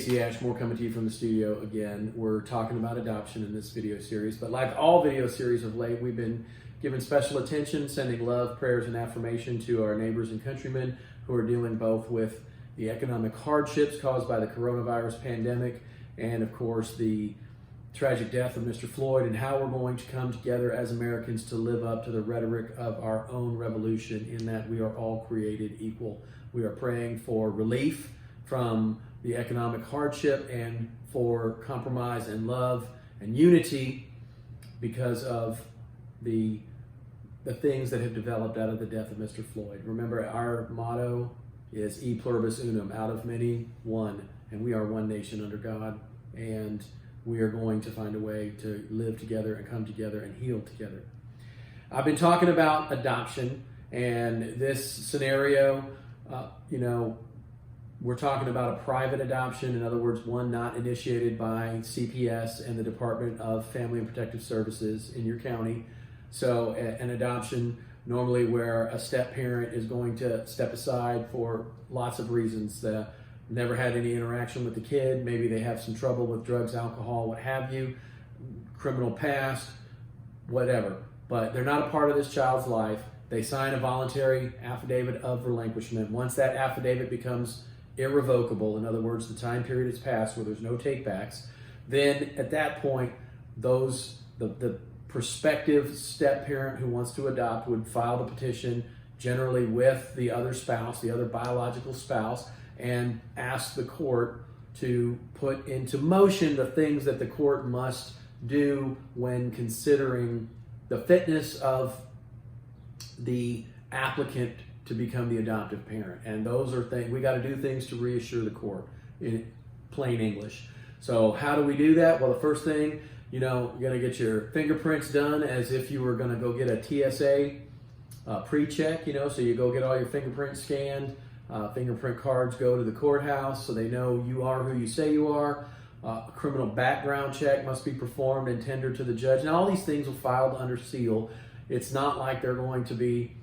Casey Ashmore coming to you from the studio again. We're talking about adoption in this video series, but like all video series of late, we've been giving special attention, sending love, prayers, and affirmation to our neighbors and countrymen who are dealing both with the economic hardships caused by the coronavirus pandemic and, of course, the tragic death of Mr. Floyd, and how we're going to come together as Americans to live up to the rhetoric of our own revolution in that we are all created equal. We are praying for relief from the economic hardship and for compromise and love and unity because of the things that have developed out of the death of Mr. Floyd. Remember, our motto is E pluribus unum, out of many, one, and we are one nation under God, and we are going to find a way to live together and come together and heal together. I've been talking about adoption, and this scenario, we're talking about a private adoption. In other words, one not initiated by CPS and the Department of Family and Protective Services in your county. So an adoption normally where a step parent is going to step aside for lots of reasons. Never had any interaction with the kid. Maybe they have some trouble with drugs, alcohol, what have you, criminal past, whatever. But they're not a part of this child's life. They sign a voluntary affidavit of relinquishment. Once that affidavit becomes irrevocable, in other words, the time period has passed where there's no takebacks, then at that point, the prospective step parent who wants to adopt would file the petition, generally with the other spouse, the other biological spouse, and ask the court to put into motion the things that the court must do when considering the fitness of the applicant to become the adoptive parent. And those are things, we got to do things to reassure the court in plain English. So how do we do that? Well, the first thing, you're going to get your fingerprints done as if you were going to go get a TSA pre-check, so you go get all your fingerprints scanned. Fingerprint cards go to the courthouse so they know you are who you say you are. A criminal background check must be performed and tendered to the judge. Now, all these things are filed under seal. It's not like they're going to be,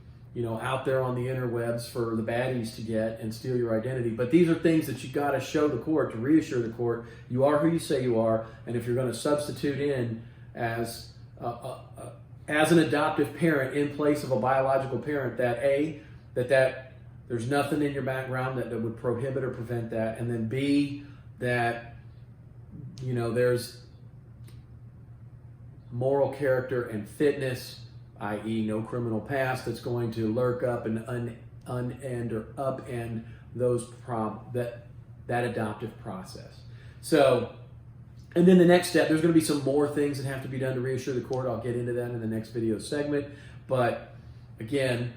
out there on the interwebs for the baddies to get and steal your identity. But these are things that you got to show the court to reassure the court you are who you say you are. And if you're going to substitute in as an adoptive parent in place of a biological parent, that there's nothing in your background that would prohibit or prevent that. And then B, that, there's moral character and fitness, i.e. no criminal past that's going to lurk up and unend or upend that adoptive process. So, and then the next step, there's going to be some more things that have to be done to reassure the court. I'll get into that in the next video segment. But again,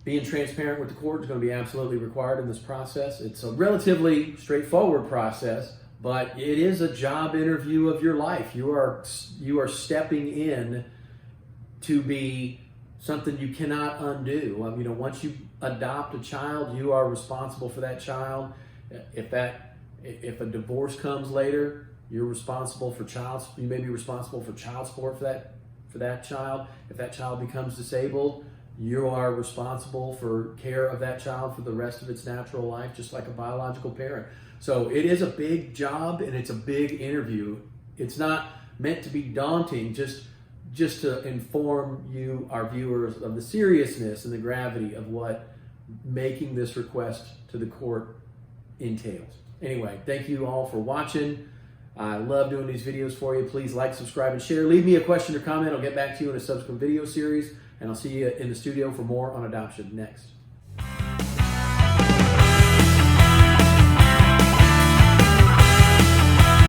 being transparent with the court is going to be absolutely required in this process. It's a relatively straightforward process, but it is a job interview of your life. You are stepping in to be something you cannot undo. Once you adopt a child, you are responsible for that child. If a divorce comes later, you're responsible for you may be responsible for child support for that child. If that child becomes disabled, you are responsible for care of that child for the rest of its natural life, just like a biological parent. So it is a big job and it's a big interview. It's not meant to be daunting, just to inform you, our viewers, of the seriousness and the gravity of what making this request to the court entails. Anyway, thank you all for watching. I love doing these videos for you. Please like, subscribe, and share. Leave me a question or comment. I'll get back to you in a subsequent video series. And I'll see you in the studio for more on adoption next.